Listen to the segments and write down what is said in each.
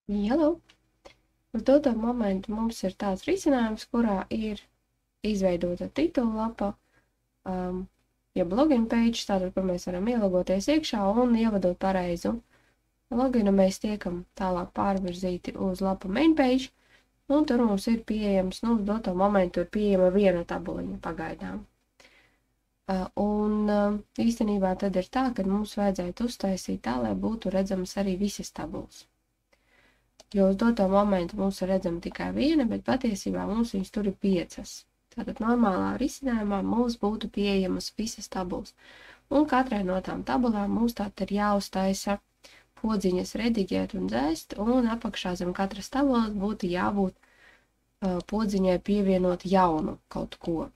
Hello! Uz doto momentu mums ir tāds risinājums, kurā ir izveidota titullapa, jeb login page, tātad, kur mēs varam ielogoties iekšā un ievadot pareizu loginu, mēs tiekam tālāk pārvirzīti uz lapu main page, un tur mums ir pieejams, uz doto momentu ir pieejama viena tabuliņa pagaidām. Īstenībā tad ir tā, ka mums vajadzētu uztaisīt tā, lai būtu redzamas arī visas tabulas. Jo uz doto momentu mums ir redzama tikai viena, bet patiesībā mums viņas tur ir 5. Tātad normālā risinājumā mums būtu pieejamas visas tabulas. Un katrai no tām tabulām mums tātad ir jāuztaisa podziņas rediģēt un dzēst, un apakšā zem katras tabulas būtu jābūt podziņai pievienot jaunu kaut ko.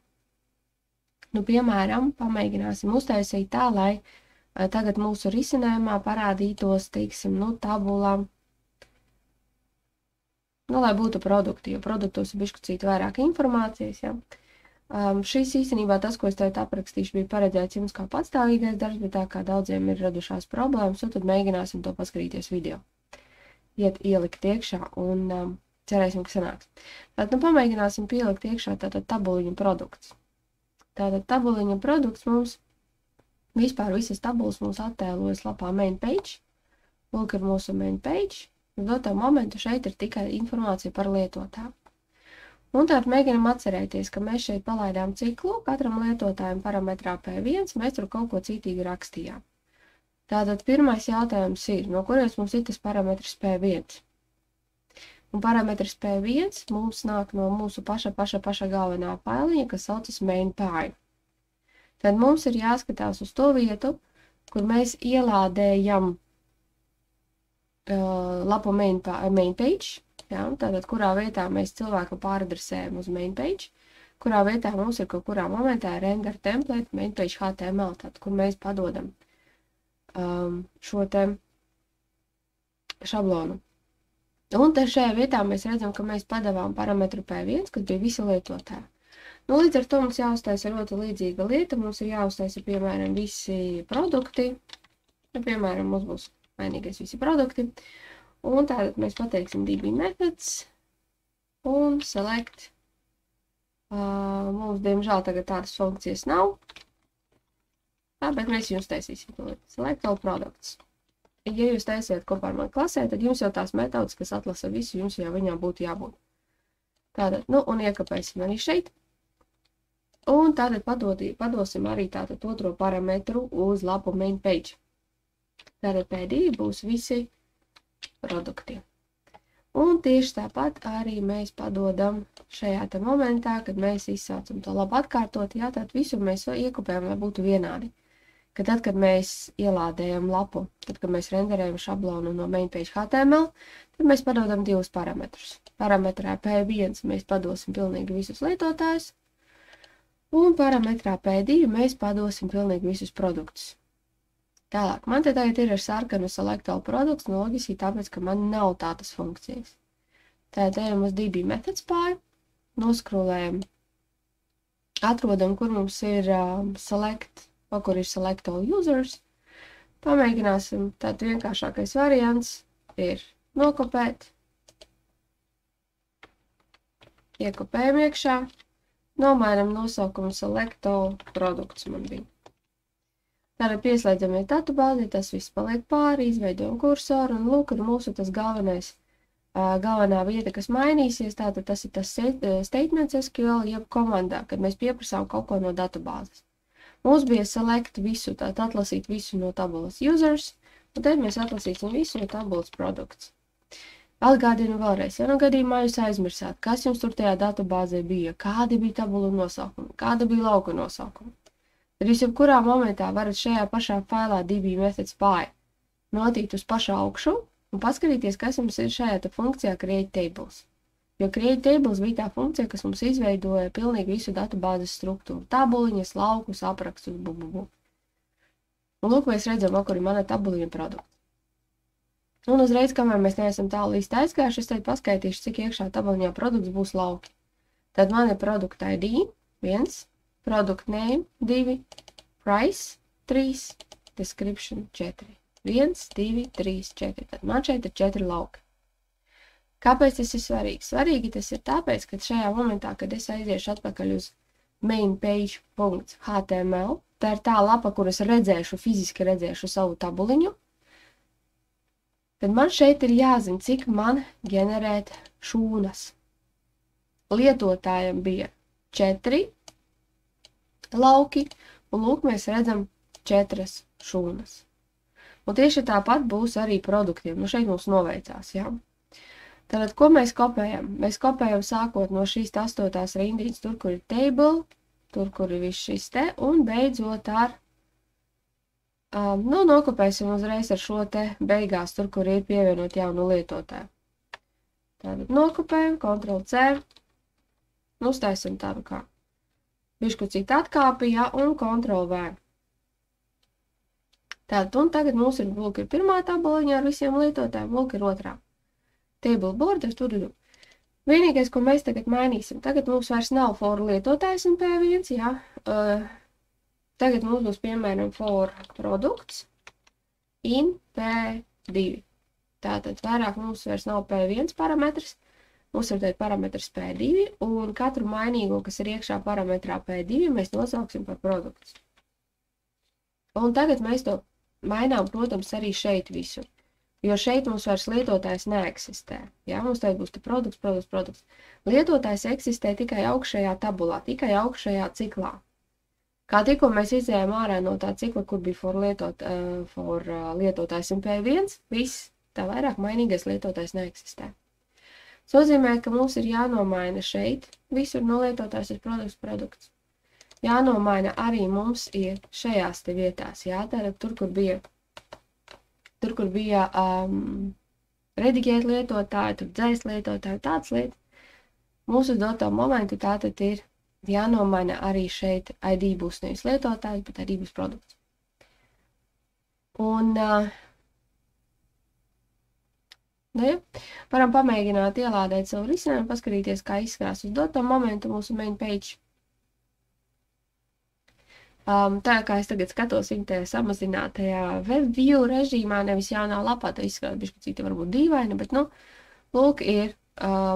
Piemēram, pamēģināsim uztaisīt tā, lai tagad mūsu risinājumā parādītos, teiksim, tabula, lai būtu produkti, jo produktos ir bišķi vairāk informācijas, ja. Šis īstenībā tas, ko es tev aprakstīšu, bija paredzēts jums kā patstāvīgais darbs, bet tā kā daudziem ir radušās problēmas, un tad mēģināsim to paskatīties video. Ielikt iekšā un cerēsim, ka sanāks. Tātad, pamēģināsim pielikt iekšā tātad tabuliņu produkts. Tātad tabuliņu produkts mums, vispār visas tabulas mums attēlojas lapā main page. Lūk, ir mūsu main page. Uz doto momentu šeit ir tikai informācija par lietotāju. Un tātad mēģinam atcerēties, ka mēs šeit palaidām ciklu, katram lietotājam parametrā P1, mēs tur kaut ko citīgi rakstījām. Tātad pirmais jautājums ir, no kurienes mums ir tas parametrs P1? Un parametrs P1 mums nāk no mūsu paša galvenā failiņa, kas saucas main.py. Tad mums ir jāskatās uz to vietu, kur mēs ielādējam lapu main page, ja, tātad kurā vietā mēs cilvēku pāradresējam uz main page, kurā vietā mums ir kaut kurā momentā render template main page HTML, tātad, kur mēs padodam šo te šablonu. Un te šajā vietā mēs redzam, ka mēs padavām parametru P1, kas bija visi lietotāji. Līdz ar to mums jāuztaisa ļoti līdzīga lieta, mums ir jāuztaisa, piemēram, visi produkti, piemēram, mums būs mainīgais visi produkti, un tātad mēs pateiksim DB methods un select. Mums, diemžēl, tagad tādas funkcijas nav, bet mēs jums taisīsim to lietu. Select all products. Ja jūs taisiet kopā ar mani klasē, tad jums jau tās metodas, kas atlasa visu, jums jau viņām būtu jābūt. Tātad, un iekapēsim arī šeit. Un tātad padosim arī tātad otro parametru uz lapu main page. Tātad P2 būs visi produkti. Un tieši tāpat arī mēs padodam šajā te momentā, kad mēs izsaucam to labu atkārtot, jā, tad visu mēs iekopējam, lai būtu vienādi. Ka tad, kad mēs ielādējam lapu, tad, kad mēs renderējam šablonu no main page HTML, tad mēs padodam divus parametrus. Parametrā P1 mēs padosim pilnīgi visus lietotājus, un parametrā P2 mēs padosim pilnīgi visus produktus. Tālāk, man te tagad ir ar sarkanu select all products, loģiski tāpēc, ka man nav tādas funkcijas. Tātad ejam uz DB methods py, noskrolējam, atrodam, kur mums ir select, kur ir select all users, pamēģināsim, tātad vienkāršākais variants ir nokopēt, iekopējam iekšā, nomainam nosaukumu select all products man bija. Tātad pieslēdzam datubāzi, tas viss paliek pāri, izveidojam kursoru, un lūk, ir mūsu tas galvenā vieta, kas mainīsies, tātad tas ir tas statements SQL, jeb komandā, kad mēs pieprasām kaut ko no datubāzes. Mums bija select visu, tātad atlasīt visu no tabulas users, un tad mēs atlasīsim visu no tabulas products. Atgādinu vēlreiz, ja gadījumā jūs aizmirsāt, kas jums tur tajā datubāzē bija, kādi bija tabulu nosaukumi, kāda bija lauka nosaukumi. Tad jūs jebkurā momentā varat šajā pašā failā DB methods py notīt uz pašu augšu un paskatīties, kas jums ir šajā te funkcijā create tables. Jo create tables bija tā funkcija, kas mums izveidoja pilnīgi visu datubāzes struktūru. Tabuliņas, laukus, aprakstus, Un lūk, mēs redzam, kur ir mana tabuliņa produkts. Un uzreiz, kamēr mēs neesam tālu īsti aizgājuši, es teicu paskaitīšu, cik iekšā tabuliņā produkts būs lauki. Tad man ir produkt ID 1, product name 2, price 3, description 4. 1, 2, 3, 4. Tad man šeit ir 4 lauki. Kāpēc tas ir svarīgi? Svarīgi tas ir tāpēc, ka šajā momentā, kad es aiziešu atpakaļ uz mainpage.html, tā ir tā lapa, kur es fiziski redzēšu savu tabuliņu, tad man šeit ir jāzina, cik man ģenerēt šūnas. Lietotājiem bija 4 lauki, un lūk, mēs redzam 4 šūnas. Un tieši tāpat būs arī produktiem. Nu, šeit mums noveicās, jā. Tātad, ko mēs kopējam? Mēs kopējam sākot no šīs 8. rindītes, tur, kur ir table, tur, kur ir viss šis te, un beidzot ar, nokopēsim uzreiz ar šo te beigās, tur, kur ir pievienot jaunu lietotāju. Tātad nokopējam, Ctrl+C, uztaisim tādu kā bišķucīt atkāpi, jā, un Ctrl+V. Tātad, un tagad mums ir, lūk, ir pirmā tabuliņa ar visiem lietotājiem, lūk, ir otrā. Table border, tur. Vienīgais, ko mēs tagad mainīsim, tagad mums vairs nav for lietotājs un P1, jā. Tagad mums būs, piemēram, for produkts in P2. Tātad vairāk mums vairs nav P1 parametrs, mums ir tātad parametrs P2, un katru mainīgo, kas ir iekšā parametrā P2, mēs nosauksim par produkts. Un tagad mēs to mainām, protams, arī šeit visu. Jo šeit mums vairs lietotājs neeksistē. Jā, mums tagad būs te produkts. Lietotājs eksistē tikai augšējā tabulā, tikai augšējā ciklā. Kā tikko mēs izējām ārā no tā cikla, kur bija for lietotājs un P1, viss, tā vairāk mainīgais lietotājs neeksistē. Tas nozīmē, ka mums ir jānomaina šeit, visur no lietotājs ir produkts. Jānomaina arī mums ir šajās te vietās, jā, tātad tur, kur bija redigēt lietotāji, tur dzēs lietotāji, tāds lietas. Mūsu doto momentu tātad ir jānomaina arī šeit ID būs nevis lietotājs, bet ID būs produkts. Un, varam pamēģināt ielādēt savu risinājumu, paskatīties, kā izskatās uz doto momentu mūsu main page. Tā kā es tagad skatos viņa tajā samazinātajā webview režīmā, nevis jaunā lapā, tā izskatās bišķi varbūt dīvaini, bet, lūk, ir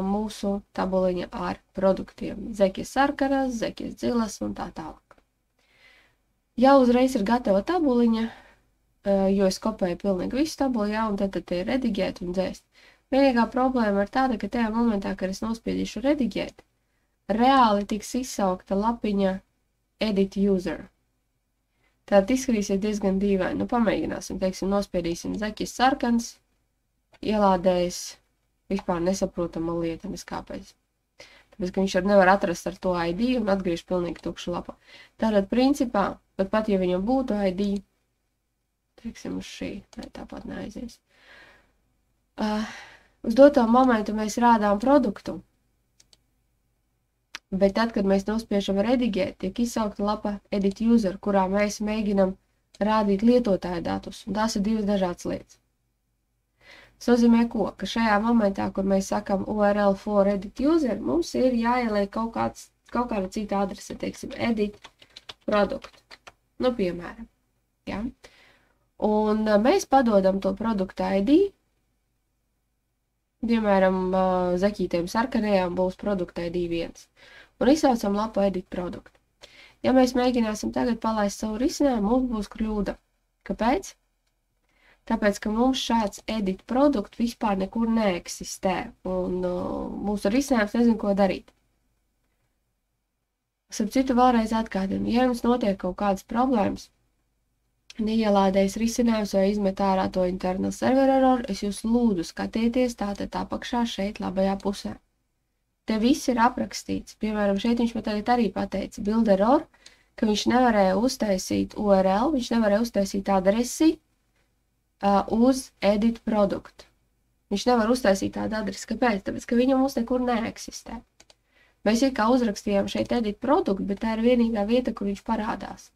mūsu tabuliņa ar produktiem. Zekijas sarkanas, zekijas dzilas un tā tālāk. Ja uzreiz ir gatava tabuliņa, jo es kopēju pilnīgi visu tabuli, jā, un tad ir redigēt un dzēst. Vienīgā problēma ir tāda, ka tajā momentā, kad es nospiedīšu redigēt, reāli tiks izsaukta lapiņa edit user. Tātad izskatīsies diezgan dīvaini. Pamēģināsim, teiksim, nospiedīsim zekijas sarkans, ielādējis vispār nesaprotama lieta, nes kāpēc. Tāpēc, ka viņš nevar atrast ar to ID un atgriež pilnīgi tukšu lapu. Tātad, principā, pat ja viņam būtu ID, teiksim, uz šī, tāpat neaizies. Uz doto momentu mēs rādām produktu. Bet tad, kad mēs nospiežam redigēt, tiek izsaukta lapa edit user, kurā mēs mēģinam rādīt lietotāja datus, un tās ir divas dažādas lietas. Tas nozīmē ko? Ka šajā momentā, kur mēs sakam URL for edit user, mums ir jāieliek kaut kāda cita adrese, teiksim, edit produkt. Piemēram. Ja? Un mēs padodam to produktu ID, piemēram, zeķītēm sarkanajām būs produktu ID 1. Un izsaucam lapu edit produktu. Ja mēs mēģināsim tagad palaist savu risinājumu, mums būs kļūda. Kāpēc? Tāpēc, ka mums šāds edit produktu vispār nekur neeksistē, un mūsu risinājums nezin, ko darīt. Ap citu vēlreiz atgādinu, ja jums notiek kaut kādas problēmas, neielādējis risinājums vai izmet ārā to internal server error, es jūs lūdzu skatieties tātad apakšā šeit labajā pusē. Te viss ir aprakstīts. Piemēram, šeit viņš man tagad arī pateica build error, ka viņš nevarēja uztaisīt URL, viņš nevarēja uztaisīt adresi uz edit produktu. Viņš nevar uztaisīt tādu adresi. Kāpēc? Tāpēc, ka viņa mums nekur neeksistē. Mēs kā uzrakstījām šeit edit produktu, bet tā ir vienīgā vieta, kur viņš parādās.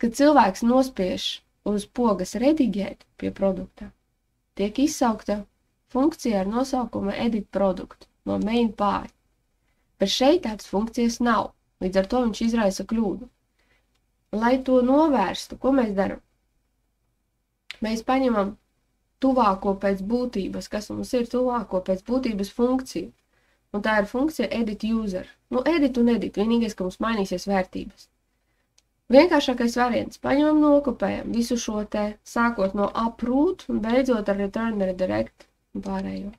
Kad cilvēks nospiež uz pogas redigēt pie produkta, tiek izsaukta funkcija ar nosaukumu edit produktu no main page. Bet šeit tādas funkcijas nav, līdz ar to viņš izraisa kļūdu. Lai to novērstu, ko mēs darām? Mēs paņemam tuvāko pēc būtības, kas mums ir tuvāko pēc būtības funkcija. Un tā ir funkcija edit user. Nu, edit un edit, vienīgais, ka mums mainīsies vērtības. Vienkāršākais variants. Paņemam, nokopējam visu šo te, sākot no uproot un beidzot ar return, redirect un pārējo.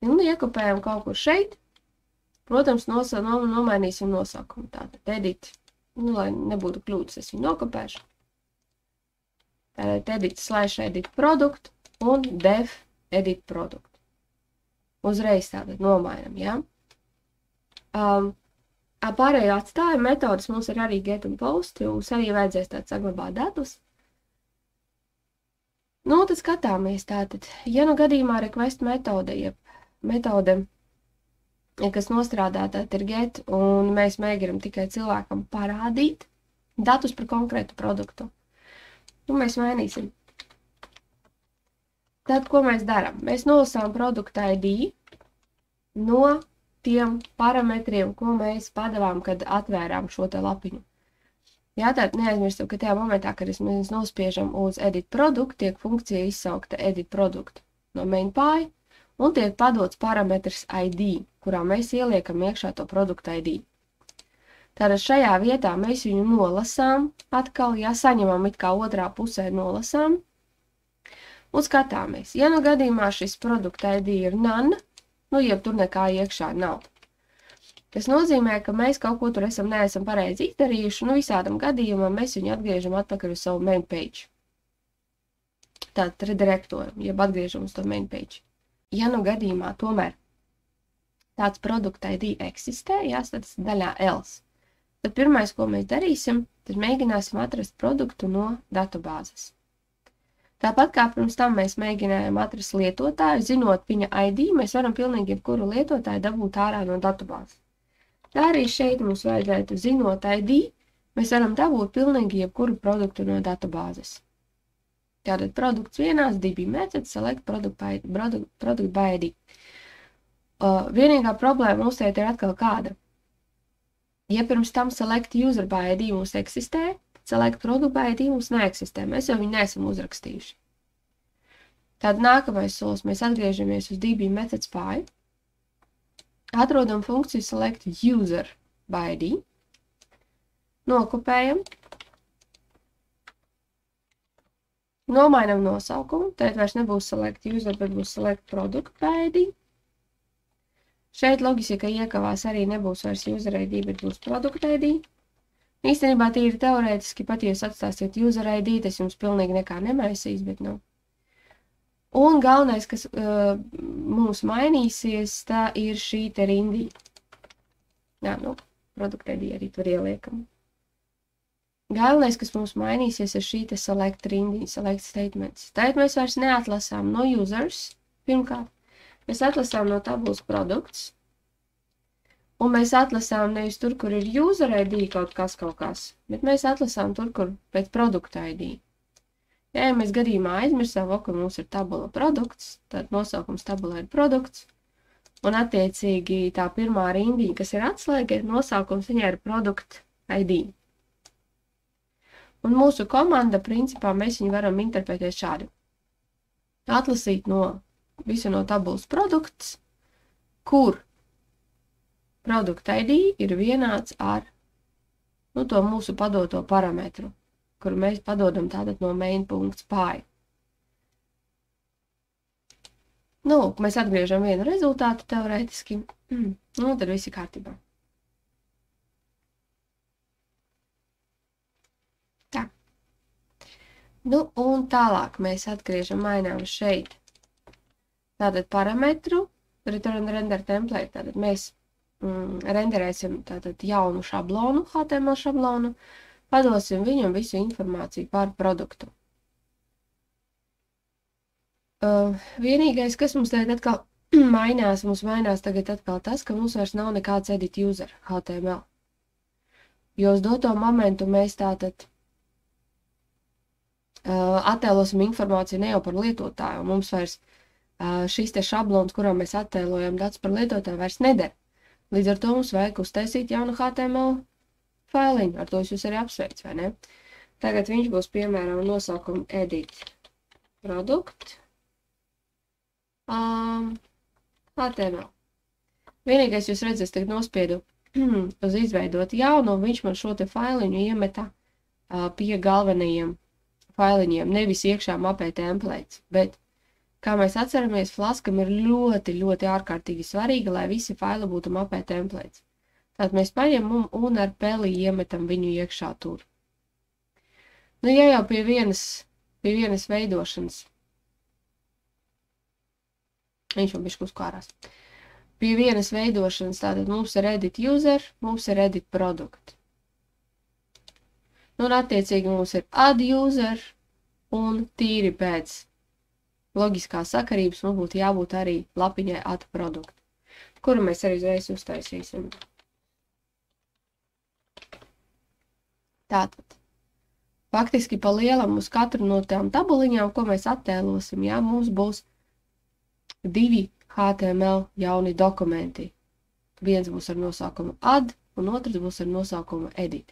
Un iekopējam kaut kur šeit. Protams, nomainīsim nosaukumu. Tātad edit, nu, lai nebūtu kļūdas, es viņu nokopēšu. Tātad edit/edit produkt un def edit produkt. Uzreiz tātad nomainam, ja? Pārējo atstāju metodas mums ir arī get un post, jūs arī vajadzēs tātad saglabāt datus. Nu, tad skatāmies tātad, ja nu gadījumā request metode, jeb metode, kas nostrādā, tātad ir get, un mēs mēģinam tikai cilvēkam parādīt datus par konkrētu produktu. Nu, mēs mainīsim. Tad, ko mēs darām? Mēs nolasām produkta ID no tiem parametriem, ko mēs padavām, kad atvērām šo te lapiņu. Jā, tad neaizmirstam, ka tajā momentā, kad mēs nospiežam uz edit produktu, tiek funkcija izsaukta edit produktu no main.py, un tiek padots parametrs ID, kurā mēs ieliekam iekšā to produkta ID. Tātad šajā vietā mēs viņu nolasām atkal, ja saņemam it kā otrā pusē nolasām, un skatāmies. Ja nu gadījumā šis produkta ID ir none, nu, jeb tur nekā iekšā nav. Tas nozīmē, ka mēs kaut ko tur neesam pareizi izdarījuši, nu, visādam gadījumam mēs viņu atgriežam atpakaļ uz savu main page. Tātad redirektojam, jeb atgriežam uz to main page. Ja nu gadījumā tomēr tāds produkta ID eksistē, tad tas daļā else. Tad pirmais, ko mēs darīsim, tad mēģināsim atrast produktu no datubāzes. Tāpat kā pirms tam mēs mēģinājām atrast lietotāju, zinot viņa ID, mēs varam pilnīgi jebkuru lietotāju dabūt ārā no datubāzes. Tā arī šeit mums vajadzētu zinot ID, mēs varam dabūt pilnīgi jebkuru produktu no datubāzes. Tātad produkts vienās, DB method, select product by ID. Vienīgā problēma mums šeit ir atkal kāda. Ja pirms tam select user by ID mums eksistē, select product by ID mums neeksistē, mēs jau viņu neesam uzrakstījuši. Tad nākamais solis, mēs atgriežamies uz DB methods py, atrodam funkciju select user by ID, nokopējam, nomainam nosaukumu, tad vairs nebūs select user, bet būs select product by ID. Šeit loģika iekavās arī nebūs vairs user ID, bet būs product ID. Īstenībā tīri teorētiski, pat ja jūs atstāsiet user ID, tas jums pilnīgi nekā nemaisīs, bet nav. Un galvenais, kas mums mainīsies, tā ir šī te rindī. Jā, nu, product ID arī tur ieliekam. Galvenais, kas mums mainīsies, ir šī te select rindī, select statements. Tagad mēs vairs neatlasām no users, pirmkārt. Mēs atlasām no tabulas produkts, un mēs atlasām nevis tur, kur ir user ID kaut kas, bet mēs atlasām tur, kur pēc produkta ID. Ja mēs gadījumā aizmirsām, ka mums ir tabula produkts, tad nosaukums tabula ir produkts, un attiecīgi tā pirmā rindiņa, kas ir atslēga, nosaukums viņai ir produkt ID. Un mūsu komanda, principā, mēs viņu varam interpretēt šādi. Atlasīt visu no tabulas produkts, kur produkta ID ir vienāds ar to mūsu padoto parametru, kuru mēs padodam tātad no main.py. Nu, mēs atgriežam vienu rezultātu teorētiski, tad viss ir kārtībā. Tā. Nu, un tālāk mēs atgriežam, mainām šeit tātad parametru, return render template, tātad mēs renderēsim tātad jaunu šablonu, HTML šablonu, padosim viņam visu informāciju par produktu. Vienīgais, kas mums tagad atkal mainās, mums mainās tagad atkal tas, ka mums vairs nav nekāds edit user HTML. Jo uz doto momentu mēs tātad attēlosim informāciju ne jau par lietotāju, un mums vairs šīs te šablons, kurā mēs attēlojam datus par lietotāju, vairs neder. Līdz ar to mums vajag uztaisīt jaunu HTML failiņu, ar to jūs arī apsveic, vai ne? Tagad viņš būs, piemēram, nosaukuma edit produkt, HTML. Vienīgais jūs redzēs, tagad nospiedu uz izveidot jaunu, un viņš man šo te failiņu iemeta pie galvenajiem failiņiem, nevis iekšā mapē templates, bet, kā mēs atceramies, Flaskam ir ļoti, ļoti ārkārtīgi svarīgi, lai visi faili būtu mapē templates. Tātad mēs paņemam un ar peli iemetam viņu iekšā tur. Nu, ja jau pie vienas veidošanas, viņš man bišķi uzkārās, pie vienas veidošanas, tātad mums ir edit user, mums ir edit product. Nu, un attiecīgi mums ir add user, un tīri pēc loģiskās sakarības mums būtu jābūt arī lapiņai add product, kuru mēs arī uzreiz uztaisīsim. Tātad, faktiski pa lielam uz katru no tām tabuliņām, ko mēs attēlosim, jā, mums būs 2 HTML jauni dokumenti. Viens būs ar nosaukumu add, un otrs būs ar nosaukumu edit.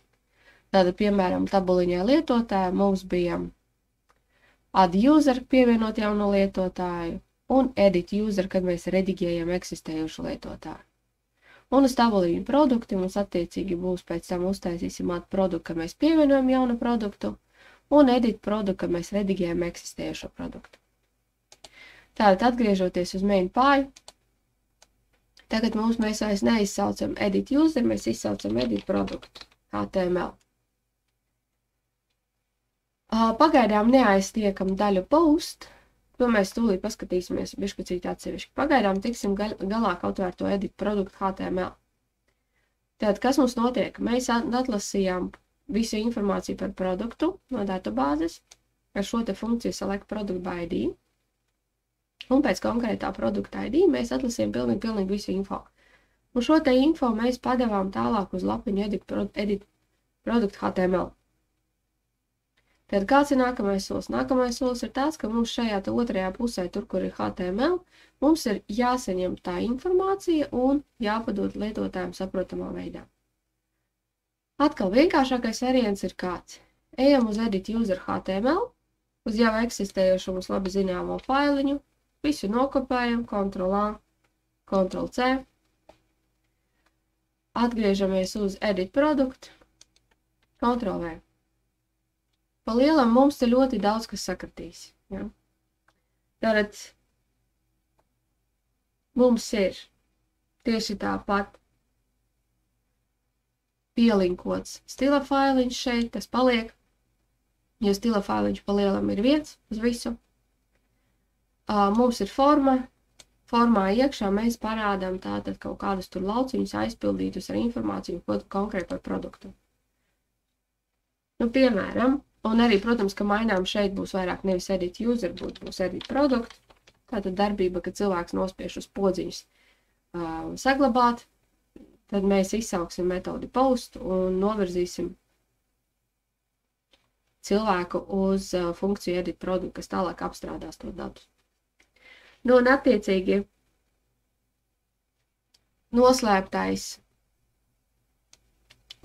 Tātad, piemēram, tabuliņā lietotāja mums bija add user pievienot jauno lietotāju un edit user, kad mēs redigējam eksistējušu lietotāju. Un uz tabuliņu produkti mums attiecīgi būs pēc tam uztaisīsim add produktu, kad mēs pievienojam jaunu produktu, un edit produktu, kad mēs redigējam eksistējušo produktu. Tātad, atgriežoties uz main pāju, tagad mēs vairs neizsaucam edit user, mēs izsaucam edit produktu, HTML. Pagaidām neaiztiekam daļu post, to mēs tūlīt paskatīsimies bišķicīt atsevišķi. Pagaidām tiksim galā kaut vai ar to edit produktu HTML. Tātad, kas mums notiek? Mēs atlasījām visu informāciju par produktu no datubāzes ar šo te funkciju select product by ID. Un pēc konkrētā produkta ID mēs atlasījām pilnīgi visu info. Un šo te info mēs padevām tālāk uz lapiņu edit product HTML. Tad kāds ir nākamais solis? Nākamais solis ir tāds, ka mums šajā otrajā pusē, tur, kur ir HTML, mums ir jāsaņem tā informācija un jāpadod lietotājiem saprotamā veidā. Atkal vienkāršākais variants ir kāds. Ejam uz edit user HTML, uz jau eksistējošu mums labi zināmo failiņu, visu nokopējam, Ctrl+A, Ctrl+C, atgriežamies uz edit produkt, Ctrl+V. Pa lielam mums te ļoti daudz, kas sakritīs. Ja? Tātad mums ir tieši tāpat pielinkots stila failiņš šeit, tas paliek, jo stila failiņš pa lielam ir viens uz visu. Mums ir forma, formā iekšā mēs parādām tātad kaut kādus tur lauciņus aizpildītus ar informāciju konkrēti par produktu. Nu, piemēram, un arī, protams, ka mainām šeit būs vairāk nevis edit user, būs edit produkt. Tātad darbība, kad cilvēks nospiež uz podziņus saglabāt, tad mēs izsauksim metodi post un novirzīsim cilvēku uz funkciju edit produktu, kas tālāk apstrādās to datus. Nu, un attiecīgi noslēptais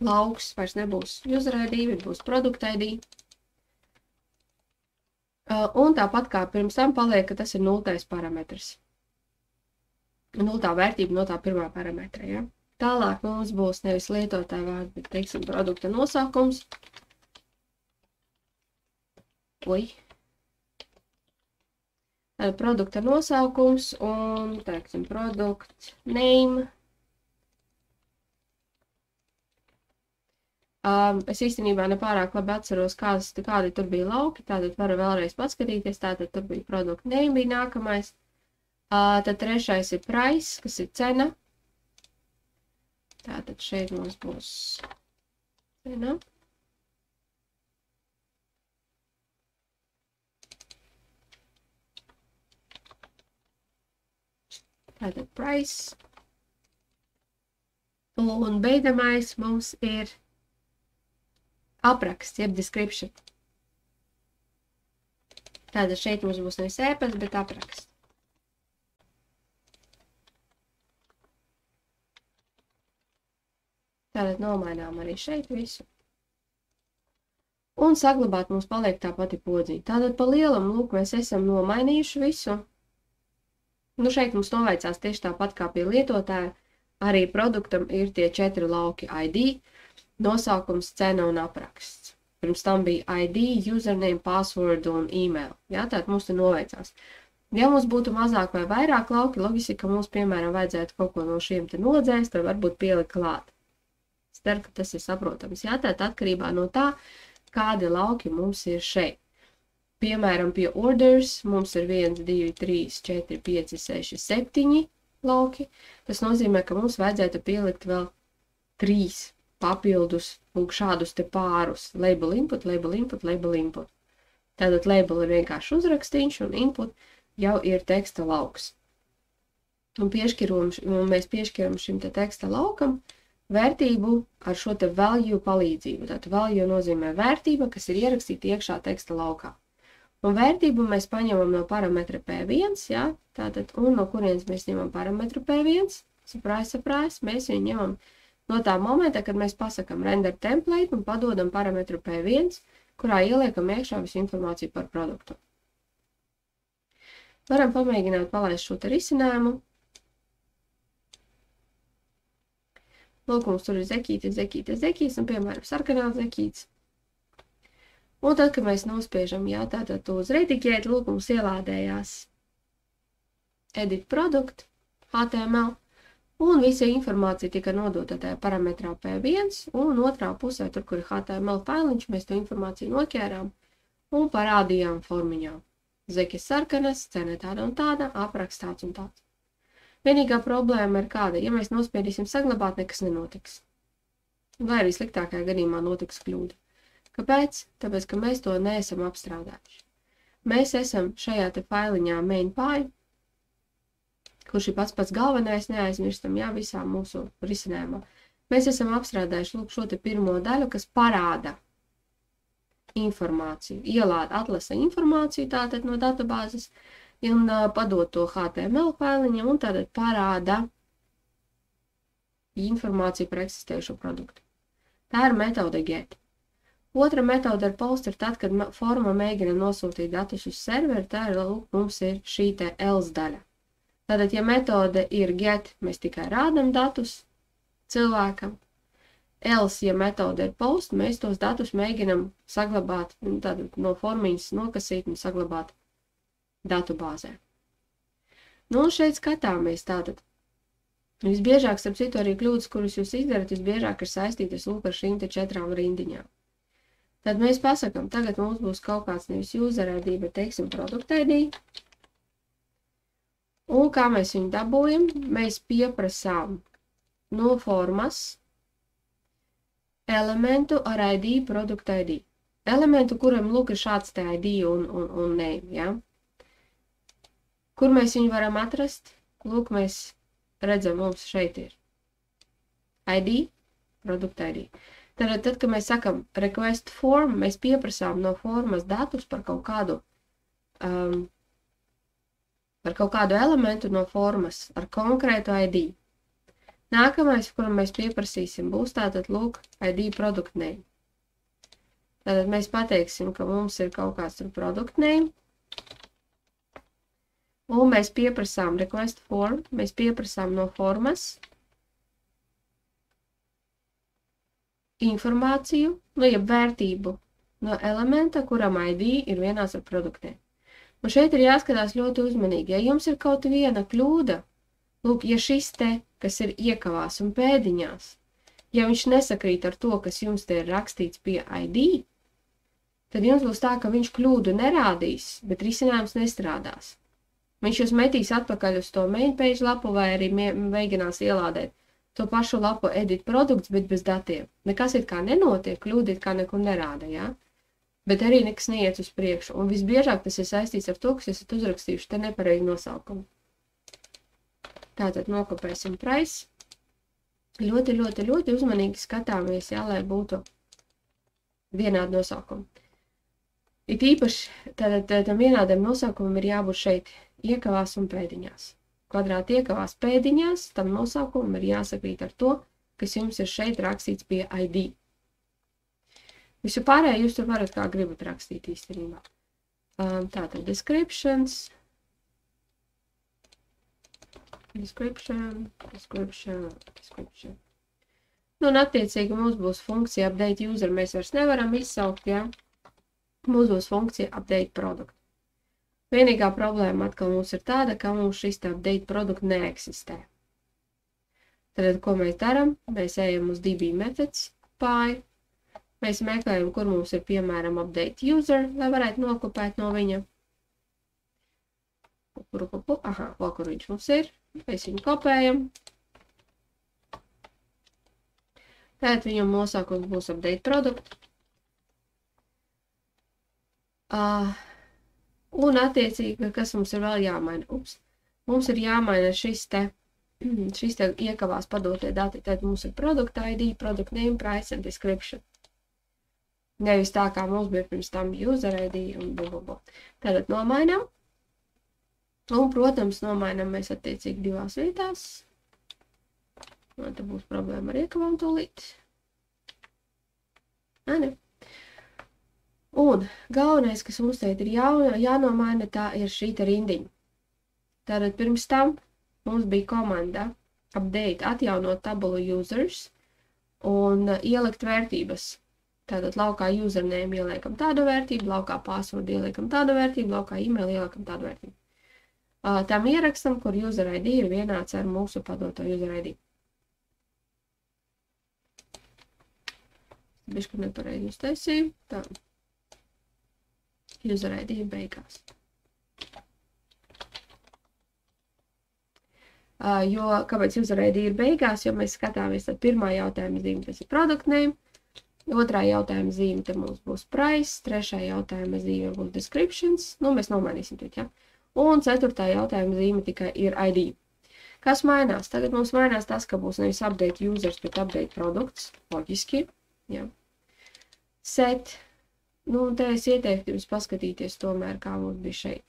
lauks vairs nebūs user ID, bet būs produkt ID. Un tāpat kā pirms tam paliek, ka tas ir nultais parametrs. Nultā vērtība no tā pirmā parametra, ja? Tālāk mums būs nevis lietotāja vārds, bet, teiksim, produkta nosaukums. Produkta nosaukums un, teiksim, product name. Es īstenībā nepārāk labi atceros, kādi tur bija lauki, tātad varu vēlreiz paskatīties, tātad tur bija product name bija nākamais. Tad trešais ir price, kas ir cena. Tātad šeit mums būs cena. Tātad price. Un beidzamais mums ir apraksts, jeb description. Tātad šeit mums būs nevis ēpasts, bet apraksts. Tātad nomainām arī šeit visu. Un saglabāt mums paliek tā pati podziņa. Tātad pa lielam, lūk, mēs esam nomainījuši visu. Nu, šeit mums noveicās tieši tāpat kā pie lietotāja. Arī produktam ir tie 4 lauki ID, nosaukums, cena un apraksts. Pirms tam bija ID, username, password un email. Jā, tātad mums te noveicās. Ja mums būtu mazāk vai vairāk lauki, loģiski, ka mums, piemēram, vajadzētu kaut ko no šiem te nodzēst, tad varbūt pielikt klāt. Es ceru, ka tas ir saprotams. Jā, tātad atkarībā no tā, kādi lauki mums ir šeit. Piemēram, pie orders mums ir 1, 2, 3, 4, 5, 6, 7 lauki. Tas nozīmē, ka mums vajadzētu pielikt vēl 3 papildus, lūk, šādus te pārus. Label input, label input, label input. Tātad label ir vienkārši uzrakstīņš un input jau ir teksta lauks. Un mēs piešķiram šim te teksta laukam vērtību ar šo te value palīdzību. Tātad value nozīmē vērtība, kas ir ierakstīta iekšā teksta laukā. Un vērtību mēs paņemam no parametra P1, jā, tātad, un no kurienes mēs ņemam parametru P1, surprise, mēs viņu ņemam no tā momenta, kad mēs pasakam render template un padodam parametru P1, kurā ieliekam iekšā visu informāciju par produktu. Varam pamēģināt palaist šo te risinājumu. Lūk, mums tur ir zekītis, un, piemēram, sarkanā zekītis. Un tad, kad mēs nospiežam, jā, tātad uz retiķēt, lūk, mums ielādējās edit product, HTML, un visa informācija tika nodota tajā parametrā P1, un otrā pusē, tur, kur ir HTML failiņš, mēs to informāciju noķērām un parādījām formiņā. Zekis sarkanas, cena tāda un tāda, apraksts tāds un tāds. Vienīgā problēma ir kāda, ja mēs nospiedīsim saglabāt, nekas nenotiks. Vai arī sliktākajā gadījumā notiks kļūda. Kāpēc? Tāpēc, ka mēs to neesam apstrādājuši. Mēs esam šajā te failiņā main.py, kurš ir pats galvenais, neaizmirstam, jā, visā mūsu risinājumā. Mēs esam apstrādājuši, lūk, šo te pirmo daļu, kas parāda informāciju, atlasa informāciju tātad no databāzes, un padod to HTML failiņam, un tātad parāda informāciju par eksistējušo produktu. Tā ir metode get. Otra metode ar post ir tad, kad forma mēģina nosūtīt datus uz serveri, tā ir, lūk, mums ir šī te else daļa. Tātad, ja metode ir get, mēs tikai rādam datus cilvēkam. Else, ja metode ir post, mēs tos datus mēģinam saglabāt, tātad no formiņas nokasīt un saglabāt datubāzē. Nu, un šeit skatāmies tātad. Visbiežāk, starp citu, arī kļūdas, kuras jūs izdarat, visbiežāk ir saistītas lūk ar šīm te 4 rindiņām. Tad mēs pasakam, tagad mums būs kaut kāds nevis user ID, bet, teiksim, product ID. Un kā mēs viņu dabūjam, mēs pieprasām no formas elementu ar ID, product ID. Elementu, kuram lūk ir šāds te ID un name, ja? Kur mēs viņu varam atrast? Lūk, mēs redzam, mums šeit ir ID, product ID. Tad, kad mēs sakam request form, mēs pieprasām no formas datus par kaut kādu elementu no formas ar konkrētu ID. Nākamais, kuram mēs pieprasīsim, būs tātad, lūk, ID product name. Tātad mēs pateiksim, ka mums ir kaut kāds tur product name. Un mēs pieprasām request form, mēs pieprasām no formas informāciju, jeb vērtību no elementa, kuram ID ir vienās ar produktiem. Un šeit ir jāskatās ļoti uzmanīgi. Ja jums ir kaut viena kļūda, lūk, ja šis te, kas ir iekavās un pēdiņās, ja viņš nesakrīt ar to, kas jums te ir rakstīts pie ID, tad jums būs tā, ka viņš kļūdu nerādīs, bet risinājums nestrādās. Viņš jūs metīs atpakaļ uz to main page lapu vai arī mēģinās ielādēt to pašu lapu edit produkts, bet bez datiem. Nekas it kā nenotiek, kļūda it kā nekur nerāda, jā? Bet arī nekas neiet uz priekšu. Un visbiežāk tas ir saistīts ar to, kas esat uzrakstījuši te nepareizi nosaukumu. Tātad nokopēsim price. Ļoti uzmanīgi skatāmies, jā, lai būtu vienādi nosaukumi. It īpaši tam vienādam nosaukumam ir jābūt šeit iekavās un pēdiņās. Kvadrāti iekavās pēdiņās, tam nosaukumam ir jāsakrīt ar to, kas jums ir šeit rakstīts pie ID. Visu pārējo jūs tur varat kā gribat rakstīt īstenībā. Tātad description. Nu, un attiecīgi mums būs funkcija update user, mēs vairs nevaram izsaukt, ja? Mums būs funkcija update product. Vienīgā problēma atkal mums ir tāda, ka mums šis update product neeksistē. Tad, ko mēs darām? Mēs ejam uz DB methods pie. Mēs meklējam, kur mums ir, piemēram, update user, lai varētu nokopēt no viņa. Aha, vēl kur viņš mums ir. Mēs viņu kopējam. Tātad viņam nosākums būs update product. Un attiecīgi, kas mums ir vēl jāmaina? Mums ir jāmaina šis te iekavās padotie dati. Tad mums ir product ID, product name, price and description. Nevis tā, kā mums bija pirms tam user ID un blablabla. Tātad nomainām. Un, protams, nomainām mēs attiecīgi divās vietās. Man te būs problēma ar iekavām tūlīt. Ne. Un galvenais, kas mums teikt ir jānomaina, tā ir šī te rindiņa. Tātad pirms tam mums bija komanda update, atjaunot tabulu users un ielikt vērtības. Tātad laukā username ieliekam tādu vērtību, laukā password ieliekam tādu vērtību, laukā e-mail ieliekam tādu vērtību. Tam ierakstam, kur user ID ir vienāds ar mūsu padoto user ID. Bišķi nepareizi uztaisīju. Tā. User ID ir beigās. Kāpēc user ID ir beigās? Jo mēs skatāmies, tad pirmā jautājuma zīme, tas ir product name, otrā jautājuma zīme, te mums būs price, trešā jautājuma zīme būs descriptions, nu mēs nomainīsim tur, ja? Un ceturtā jautājuma zīme tikai ir ID. Kas mainās? Tagad mums mainās tas, ka būs nevis update users, bet update products, loģiski, ja? Set, nu un te es ieteiktu jums paskatīties tomēr, kā mums bija šeit.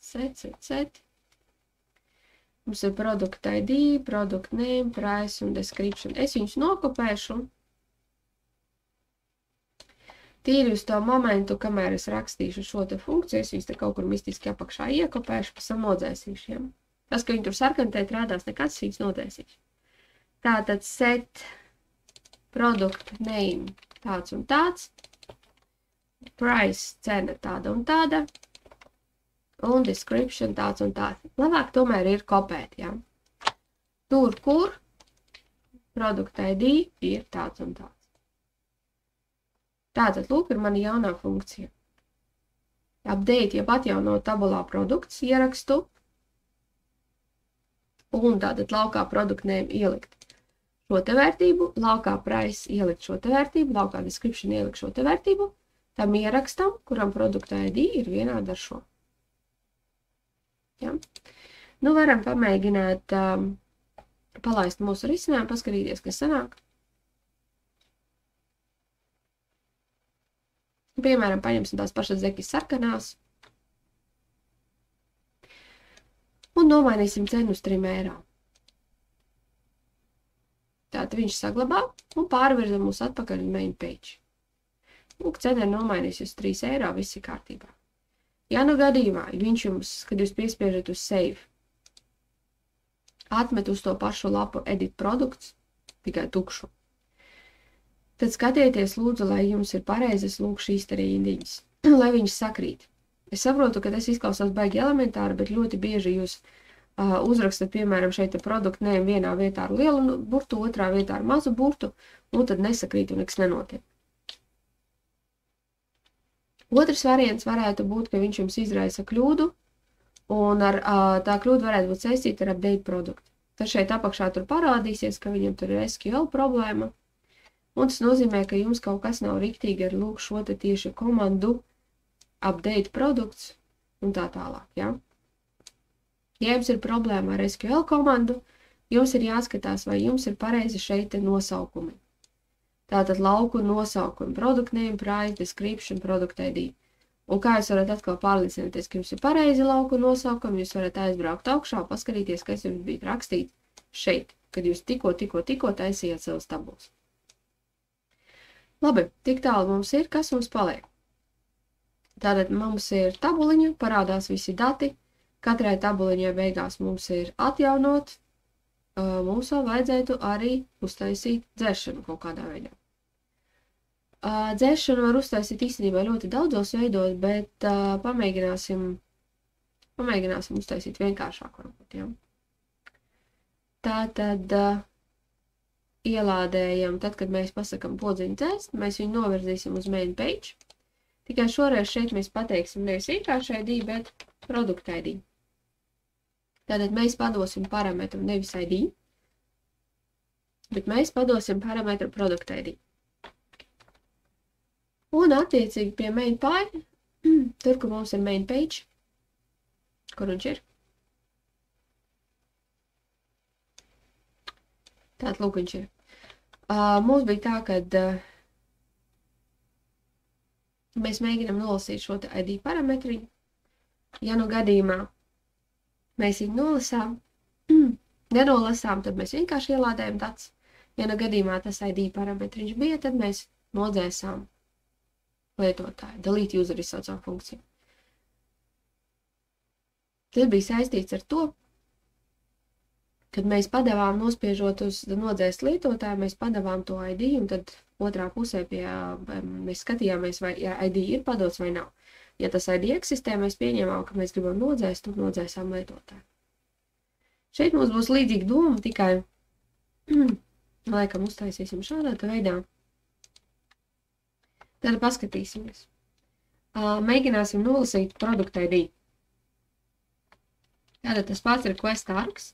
Set. Mums ir product ID, product name, price un description. Es viņus nokopēšu. Tīri uz to momentu, kamēr es rakstīšu šo te funkciju, es viņus te kaut kur mistiski apakšā iekopēšu, pēc tam nodzēsīšu. Ja? Tas, ka viņi tur sarkantēt rādās, nekāds viņus nodzēsīšu. Tātad set product name tāds un tāds, price cena tāda un tāda, un description tāds un tāds. Labāk tomēr ir kopēt, ja? Tur, kur product ID ir tāds un tāds. Tātad, lūk, ir mana jaunā funkcija. Update, ja atjaunot tabulā produkts, ierakstu, un tātad laukā product name ielikt šo te vērtību, laukā price ielikt šo te vērtību, laukā description ielikt šo te vērtību, tam ierakstam, kuram product ID ir vienāda ar šo. Ja? Nu, varam pamēģināt palaist mūsu risinājumu, paskatīties, kas sanāk. Piemēram, paņemsim tās pašas zekļas sarkanās un nomainīsim cenu uz 3 eiro. Tātad viņš saglabā un pārvirza mūs atpakaļ uz main page. Lūk, cena ir nomainījusi uz 3 eiro, viss ir kārtībā. Ja nu gadījumā viņš jums, kad jūs piespiežat uz save, atmet uz to pašu lapu edit produkts, tikai tukšu, tad skatieties, lūdzu, lai jums ir pareizes lūk šīs te rindiņas, lai viņas sakrīt. Es saprotu, ka tas izklausās baigi elementāri, bet ļoti bieži jūs uzrakstat, piemēram, šeit produktu name vienā vietā ar lielu burtu, otrā vietā ar mazu burtu, un tad nesakrīt un nekas nenotiek. Otrs variants varētu būt, ka viņš jums izraisa kļūdu, un tā kļūda varētu būt saistīta ar update produktu. Tad šeit apakšā tur parādīsies, ka viņam tur ir SQL problēma, un tas nozīmē, ka jums kaut kas nav riktīgi ar lūk šo te tieši komandu update produkts un tā tālāk, ja? Ja jums ir problēma ar SQL komandu, jums ir jāskatās, vai jums ir pareizi šeit nosaukumi. Tātad lauku nosaukumi, product name, price, description, product ID. Un kā jūs varat atkal pārliecināties, ka jums ir pareizi lauku nosaukumi, jūs varat aizbraukt augšā, paskatīties, kas jums bija rakstīts šeit, kad jūs tikko taisījāt savas tabulas. Labi, tik tālu mums ir, kas mums paliek. Tātad mums ir tabuliņa, parādās visi dati. Katrai tabuliņai beigās mums ir atjaunot. Mums vēl vajadzētu arī uztaisīt dzeršanu kaut kādā veidā. Dzeršanu var uztaisīt īstenībā ļoti daudzos veidos, bet pamēģināsim uztaisīt vienkāršāk varbūt, ja? Tātad ielādējam, tad, kad mēs pasakam podziņu dzēst, mēs viņu novirzīsim uz main page. Tikai šoreiz šeit mēs pateiksim nevis vienkārši ID, bet product ID. Tātad mēs padosim parametru nevis ID, bet mēs padosim parametru product ID. Un attiecīgi pie main page, tur, kur mums ir main page, kur viņš ir. Tātad, lūk, viņš ir. Mums bija tā, kad mēs mēģinām nolasīt šo ID parametriņu. Ja nu gadījumā mēs viņu nolasām, nenolasām, tad mēs vienkārši ielādējam datus. Ja nu gadījumā tas ID parametriņš bija, tad mēs nodzēsām lietotāju. Delete user izsaucām funkciju. Tas bija saistīts ar to, kad mēs padevām nospiežot uz nodzēst lietotāju, mēs padevām to ID, un tad otrā pusē mēs skatījāmies, vai ID ir padots vai nav. Ja tas ID eksistē, mēs pieņēmām, ka mēs gribam nodzēst un nodzēsām lietotāju. Šeit mums būs līdzīga doma, tikai laikam uztaisīsim šādā veidā. Tad paskatīsimies. Mēģināsim nolasīt produkt ID. Tātad tas pats ir quest args.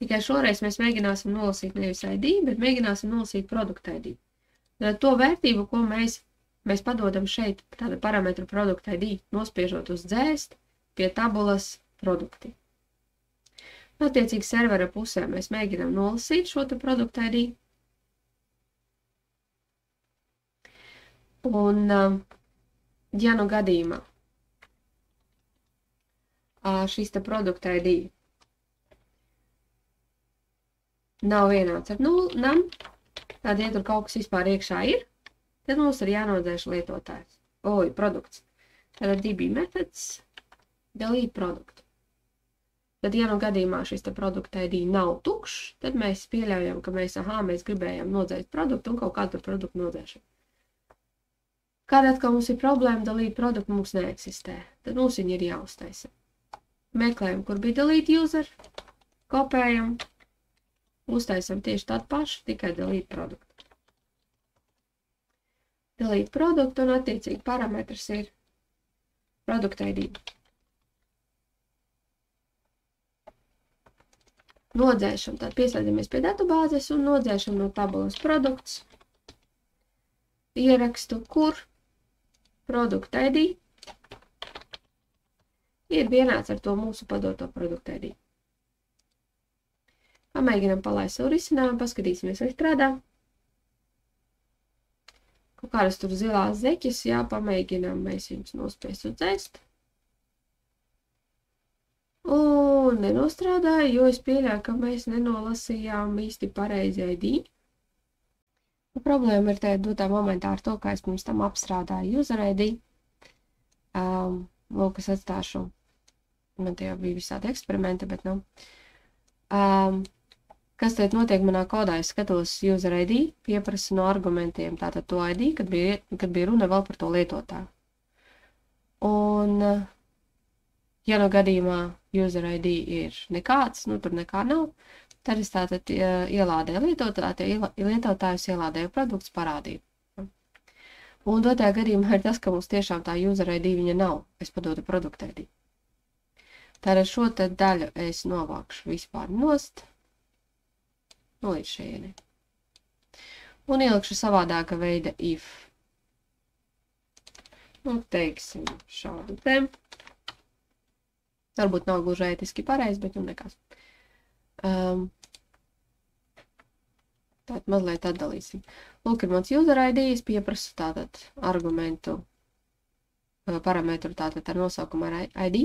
Tikai šoreiz mēs mēģināsim nolasīt nevis ID, bet mēģināsim nolasīt produkt ID. Tātad to vērtību, ko mēs padodam šeit, tāda parametru produkt ID, nospiežot uz dzēst pie tabulas produkti. Attiecīgi servera pusē mēs mēģinām nolasīt šo te produkt ID. Un, ja nu gadījumā šis te produkt ID nav vienāds ar nam, tad, ja tur kaut kas vispār iekšā ir, tad mums ir jānodzēš lietotājs. Produkts. Tātad DB methods, delete produktu. Tad, ja nu gadījumā šis te produkta ID nav tukšs, tad mēs pieļaujam, ka mēs gribējām nodzēt produktu un kaut kādu produktu nodzēšanu. Kad atkal mums ir problēma, delete produktu mums neeksistē. Tad mums viņi ir jāuztaisa. Meklējam, kur bija delete user, kopējam, uztaisam tieši tādu pašu, tikai delete produktu. Delete produktu un attiecīgi parametrs ir produkt ID. Nodzēšam, tad pieslēdzamies pie datubāzes un nodzēšam no tabulas produkts. Ierakstu, kur produkt ID ir vienāds ar to mūsu padoto produkt ID. Pamēģinām palaist savu risinājumu, paskatīsimies, vai strādā. Kaut kādas tur zilās zeķes, jā, pamēģinām mēs viņus nospiest un dzēst. Un nenostrādāja, jo es pieļauju, ka mēs nenolasījām īsti pareizi ID. Problēma ir tajā dotā momentā ar to, ka es pirms tam apstrādāju user ID. Lūk, es atstāšu. Man tajā bija visādi eksperimenti, bet nu. Kas tad notiek manā kodā? Es skatos user ID, pieprasu no argumentiem tātad to ID, kad bija runa vēl par to lietotāju. Un, ja no gadījumā user ID ir nekāds, nu tur nekā nav, tad es tātad ielādēju lietotājus, ielādēju produktus parādību. Un dotajā gadījumā ir tas, ka mums tiešām tā user ID viņa nav. Es padodu produktu ID. Tātad šo te daļu es novākšu vispār nost. Līdz šejienei. Un ielikšu savādāka veida if. Nu, teiksim šādu te. Varbūt nav gluži ētiski pareizi, bet nu nekas. Tātad mazliet atdalīsim. Lūk, ir mans user ID, es pieprasu tātad argumentu parametru tātad ar nosaukumu ar ID.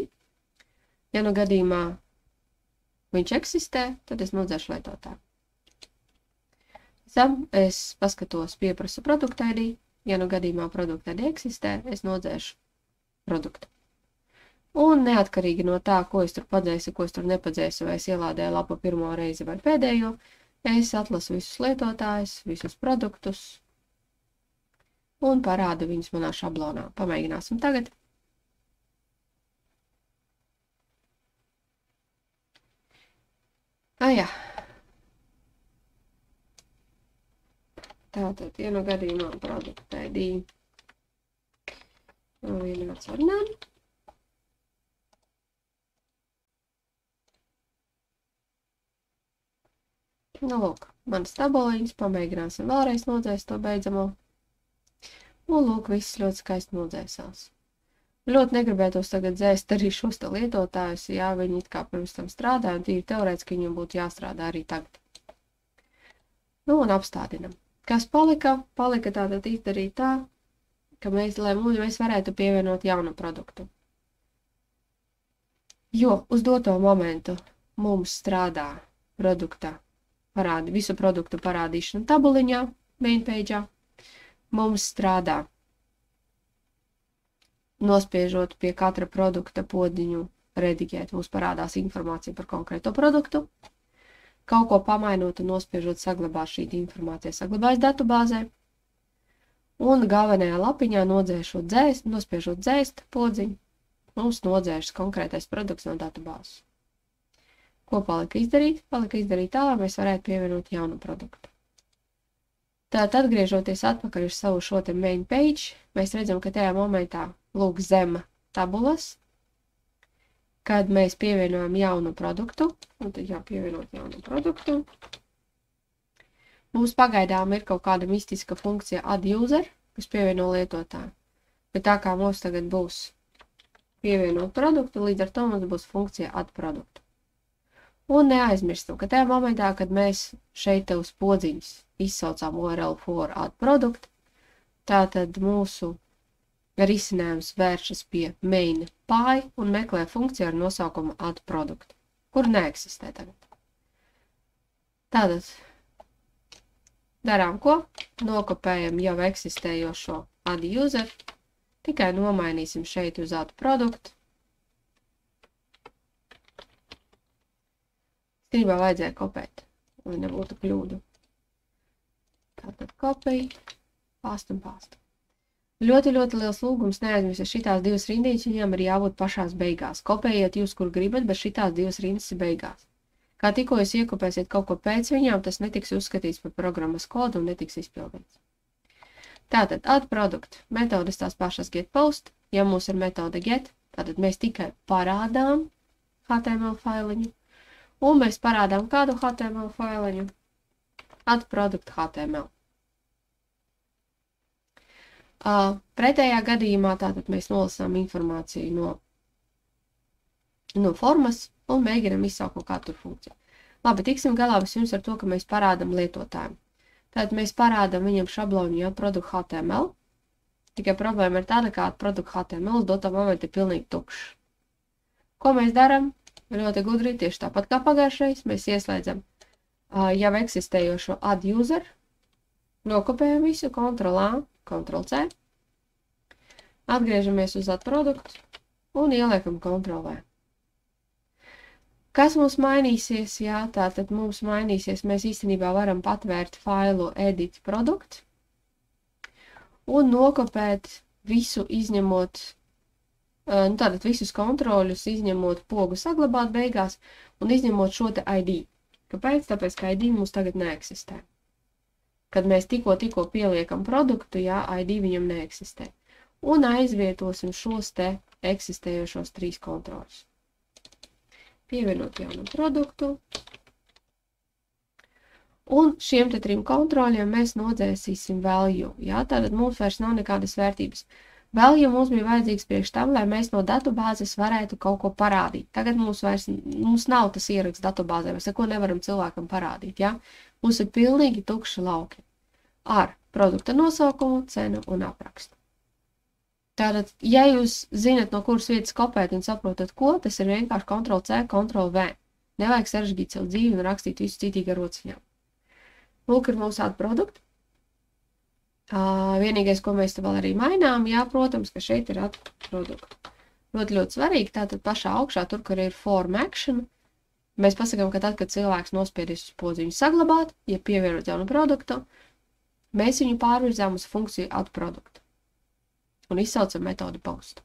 Ja nu gadījumā viņš eksistē, tad es nodzēšu lietotāju. Tam es paskatos, pieprasu produktu ID. Ja nu gadījumā produktu ID eksistē, es nodzēšu produktu. Un neatkarīgi no tā, ko es tur padzēsu, ko es tur nepadzēsu, vai es ielādēju lapu pirmo reizi vai pēdējo, es atlasu visus lietotājus, visus produktus un parādu viņus manā šablonā. Pamēģināsim tagad. Jā. Tātad, ja nu gadījumā produktu ID vienāds ar nani. Nu, lūk, manas taboliņas, pamēģināsim vēlreiz nodzēst to beidzamo. Un, lūk, viss ļoti skaisti nodzēsās. Ļoti negribētos tagad dzēst arī šos te lietotājus, ja viņi it kā pirms tam strādā, un tīri teorētiski viņiem būtu jāstrādā arī tagad. Nu, un apstādinam. Kas palika? Palika tātad izdarīt tā, ka mēs varētu pievienot jaunu produktu. Jo uz doto momentu mums strādā visu produktu parādīšana tabuliņā, main page'ā. Mums strādā nospiežot pie katra produkta podiņu rediģēt, mums parādās informācija par konkrēto produktu. Kaut ko pamainot un nospiežot saglabāt šī informācija saglabājas datubāzē. Un galvenajā lapiņā nospiežot dzēst podziņu, mums nodzēšas konkrētais produkts no datubāzes. Ko palika izdarīt? Palika izdarīt tā, lai mēs varētu pievienot jaunu produktu. Tātad, atgriežoties atpakaļ uz savu šo te main page, mēs redzam, ka tajā momentā lūk zem tabulas, kad mēs pievienojam jaunu produktu, un tad jāpievienot jaunu produktu. Mums pagaidām ir kaut kāda mistiska funkcija add user, kas pievieno lietotāju. Bet tā kā mums tagad būs pievienot produktu, līdz ar to mums būs funkcija add produktu. Un neaizmirstam, ka tajā momentā, kad mēs šeit uz podziņas izsaucām URL for add product, tātad mūsu risinājums vēršas pie main pie un meklē funkciju ar nosaukumu add product, kur neeksistē tagad. Tātad darām ko? Nokopējam jau eksistējošo add user, tikai nomainīsim šeit uz add product. Strībā vajadzēja kopēt, lai nebūtu kļūdu. Tātad copy, paste un paste. Ļoti liels lūgums neaizmirst, šitās divas rindiņas viņām ir jābūt pašās beigās. Kopējiet jūs, kur gribat, bet šitās divas rindas ir beigās. Kā tikko jūs iekopēsiet kaut ko pēc viņām, tas netiks uzskatīts par programmas kodu un netiks izpildīts. Tātad add product. Metodes tās pašas get post. Ja mums ir metode get, tātad mēs tikai parādām HTML failiņu. Un mēs parādām kādu HTML failiņu. Add product HTML. Pretējā gadījumā tātad mēs nolasām informāciju no formas un mēģinam izsaukt kaut kādu tur funkciju. Labi, tiksim galā vispirms ar to, ka mēs parādam lietotājiem. Tātad mēs parādam viņam šablonu jau produktu HTML. Tikai problēma ir tāda, ka produktu HTML uz doto momentu ir pilnīgi tukšs. Ko mēs darām? Ļoti gudri, tieši tāpat kā pagājušreiz, mēs ieslēdzam jau eksistējošo add user, nokopējam visu, Ctrl+A, Ctrl+C, atgriežamies uz add produktu un ieliekam Ctrl+V. Kas mums mainīsies? Jā, tātad mums mainīsies, mēs īstenībā varam patvērt failu edit produkt un nokopēt visu izņemot, tātad visus kontroļus izņemot pogu saglabāt beigās un izņemot šo te ID. Kāpēc? Tāpēc, ka ID mums tagad neeksistē. Kad mēs tikko pieliekam produktu, jā, ID viņam neeksistē. Un aizvietosim šos te eksistējošos 3 kontroļus. Pievienot jaunu produktu. Un šiem te 3 kontroļiem mēs nodzēsīsim value. Jā, tātad mums vairs nav nekādas vērtības. Value mums bija vajadzīgs priekš tam, lai mēs no datubāzes varētu kaut ko parādīt. Tagad mums nav tas ieraksts datubāzē, mēs neko nevaram cilvēkam parādīt. Ja? Mums ir pilnīgi tukši lauki ar produkta nosaukumu, cenu un aprakstu. Tātad, ja jūs zinat, no kuras vietas kopēt un saprotat, ko, tas ir vienkārši Ctrl+C, Ctrl+V. Nevajag sarežģīt savu dzīvi un rakstīt visu citīgi ar rociņām. Lūk, ir mūsu add produkt. Vienīgais, ko mēs te vēl arī mainām, jā, protams, ka šeit ir add produkt. Ļoti svarīgi, tātad pašā augšā, tur, kur ir form action, mēs pasakām, ka tad, kad cilvēks nospiedīs uz podziņu saglabāt, ja pievienot jaunu produktu, mēs viņu pārvirzām uz funkciju add produktu un izsaucam metodi post.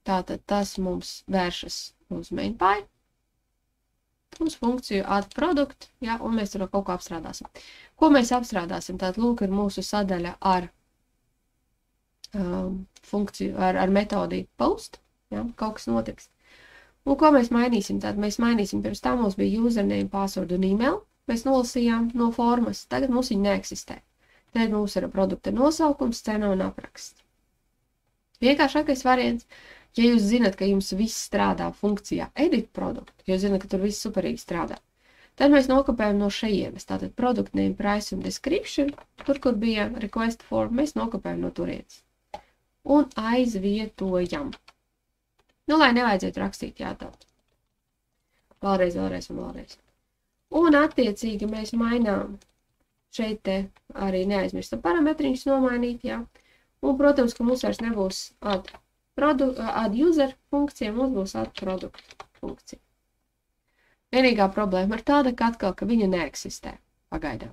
Tātad tas mums vēršas uz mainpie, uz funkciju add produkt, ja, un mēs tur kaut ko apstrādāsim. Ko mēs apstrādāsim? Tātad, lūk, ir mūsu sadaļa ar funkciju, ar metodi post, ja, kaut kas notiks. Un ko mēs mainīsim? Tātad mēs mainīsim, pirms tā mums bija username, password un email, mēs nolasījām no formas, tagad mums viņi neeksistē. Tad mums ir produkta nosaukums, cena un apraksts. Vienkāršākais variants, ja jūs zinat, ka jums viss strādā funkcijā edit produktu, ja jūs zinat, ka tur viss superīgi strādā, tad mēs nokopējam no šejienes. Tātad product name, price un description, tur, kur bija request form, mēs nokopējam no turienes. Un aizvietojam. Nu, lai nevajadzētu rakstīt, jā, tātad. Vēlreiz un vēlreiz. Un attiecīgi mēs mainām šeit te arī neaizmirstam parametriņus nomainīt, jā. Un, protams, ka mums vairs nebūs add user funkcija, mums būs add product funkcija. Vienīgā problēma ir tāda, ka atkal, ka viņa neeksistē pagaidām.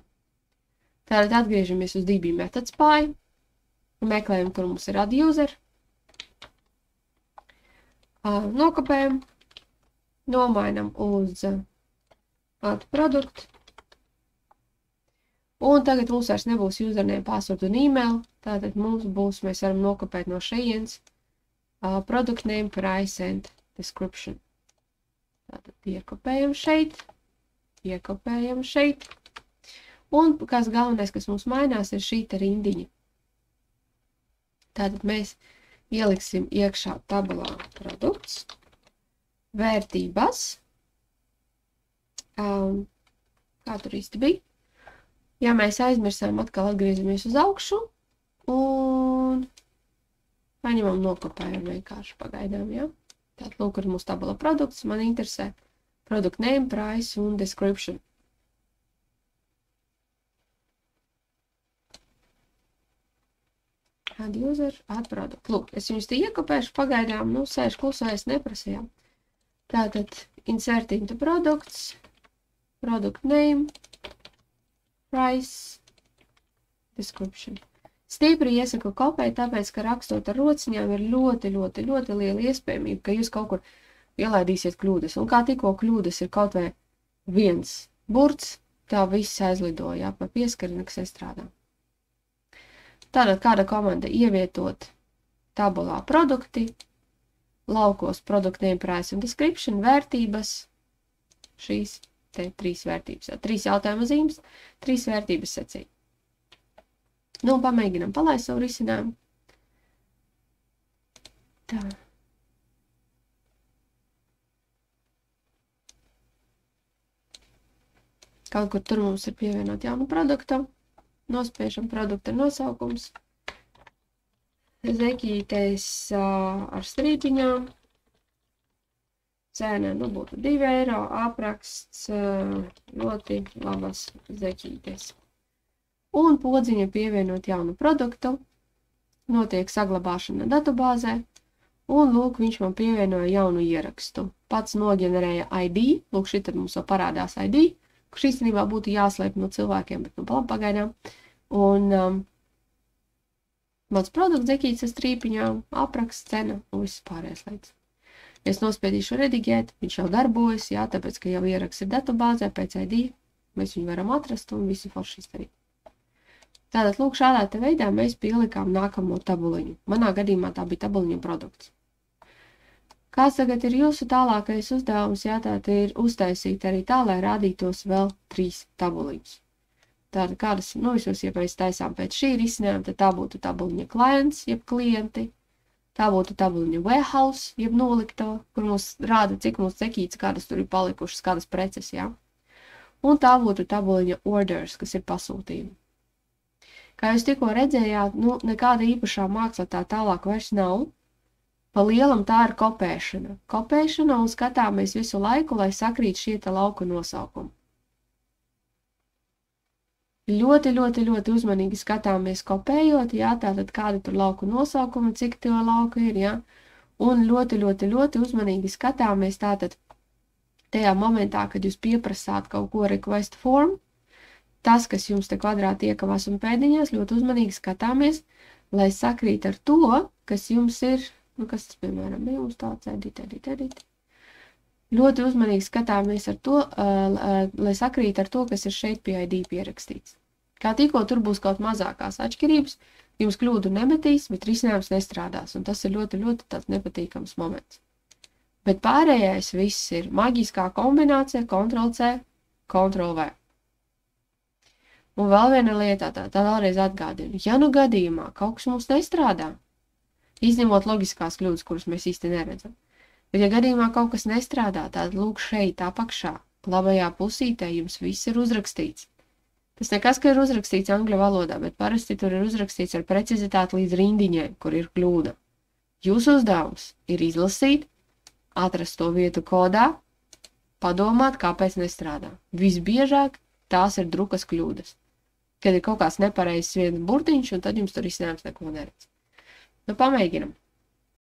Tātad atgriežamies uz DB methods pie un meklējam, kur mums ir add user. Nokopējam, nomainam uz add product. Un tagad mums vairs nebūs username, password un email. Tātad mums būs, mēs varam nokopēt no šejienes product name, price and description. Tātad iekopējam šeit. Un kas galvenais, kas mums mainās, ir šī te rindiņa. Tātad mēs ieliksim iekšā tabulā produkts, vērtības, kā tur īsti bija. Ja mēs aizmirsām, atkal atgriezamies uz augšu un paņemam nokopējam vienkārši pagaidām, ja? Tātad, lūk, ir mūsu tabula produkts, man interesē product name, price un description. Add user, add product. Lūk, es viņus te iekopēšu pagaidām, nu, sēž klusēs, neprasījām. Tātad, insert into products, product name, price, description. Stipri iesaku kopēt, tāpēc, ka rakstot ar rociņām ir ļoti liela iespējamība, ka jūs kaut kur ielaidīsiet kļūdas. Un kā tikko kļūdas ir kaut vai viens burts, tā viss aizlidoja, pa pieskari nekas nestrādā. Tātad kāda komanda ievietot tabulā produkti, laukos product name, price un description, vērtības, šīs te 3 vērtības, 3 jautājuma zīmes, 3 vērtības secīgi. Nu, pamēģinam palaist savu risinājumu. Tā. Kaut kur tur mums ir pievienot jaunu produktu. Nospiežam produkta nosaukums. Zekītais ar strīpiņām. Cena, nu, būtu 2 eiro, apraksts ļoti labas zekītes. Un podziņa pievienot jaunu produktu, notiek saglabāšana datubāzē, un, lūk, viņš man pievienoja jaunu ierakstu. Pats noģenerēja ID, lūk, šī tad mums jau parādās ID, kurš īstenībā būtu jāslēp no cilvēkiem, bet nu pagaidām. Un mans produkts zekīts ar strīpiņām, apraksts, cena un viss pārējais lietas. Es nospiedīšu rediģēt, viņš jau darbojas, jā, tāpēc, ka jau ieraksts ir datubāzē pēc ID, mēs viņu varam atrast un visu forši izdarīt. Tātad, lūk, šādā te veidā mēs pielikām nākamo tabuliņu. Manā gadījumā tā bija tabuliņa produkts. Kāds tagad ir jūsu tālākais uzdevums? Jā, tātad ir uztaisīt arī tā, lai rādītos vēl 3 tabuliņas. Tātad, kādas, nu, vismaz, ja mēs taisām pēc šī risinājuma, tad tā būtu tabuliņa clients, jeb klienti. Tā būtu tabuliņa warehouse, jeb nolikto, kur mums rāda, cik mums cekīts, kādas tur ir palikušas, kādas preces, jā. Un tā būtu tabuliņa orders, kas ir pasūtījumi. Kā jūs tikko redzējāt, nu, nekāda īpašā māksla tā tālāk vairs nav. Pa lielam tā ir kopēšana. Kopēšana un skatāmies visu laiku, lai sakrīt šie te lauku nosaukumi. Ļoti, ļoti, ļoti uzmanīgi skatāmies kopējot, jā, tātad kādi tur lauku nosaukumi, cik tie lauku ir, jā. Un ļoti, ļoti, ļoti uzmanīgi skatāmies tātad tajā momentā, kad jūs pieprasāt kaut ko request form, tas, kas jums te kvadrāti iekavās un pēdiņās, ļoti uzmanīgi skatāmies, lai sakrīt ar to, kas jums ir, kas tas, piemēram, bija mums tāds edit. Ļoti uzmanīgi skatāmies ar to, lai sakrīt ar to, kas ir šeit pie ID pierakstīts. Kā tikko tur būs kaut mazākās atšķirības, jums kļūdu nemetīs, bet risinājums nestrādās, un tas ir ļoti, ļoti tāds nepatīkams moments. Bet pārējais viss ir maģiskā kombinācija, Ctrl+C, Ctrl+V. Un vēl viena lieta, tā vēlreiz atgādinu, ja nu gadījumā kaut kas mums nestrādā, izņemot loģiskās kļūdas, kuras mēs īsti neredzam, bet ja gadījumā kaut kas nestrādā, tad lūk šeit apakšā, labajā pusītē jums viss ir uzrakstīts. Tas nekas, ka ir uzrakstīts angļu valodā, bet parasti tur ir uzrakstīts ar precizitāti līdz rindiņai, kur ir kļūda. Jūsu uzdevums ir izlasīt, atrast to vietu kodā, padomāt, kāpēc nestrādā. Visbiežāk tās ir drukas kļūdas, kad ir kaut kāds nepareizs viens burtiņš, un tad jums tur izcinājums neko neredz. Nu, pamēģinam.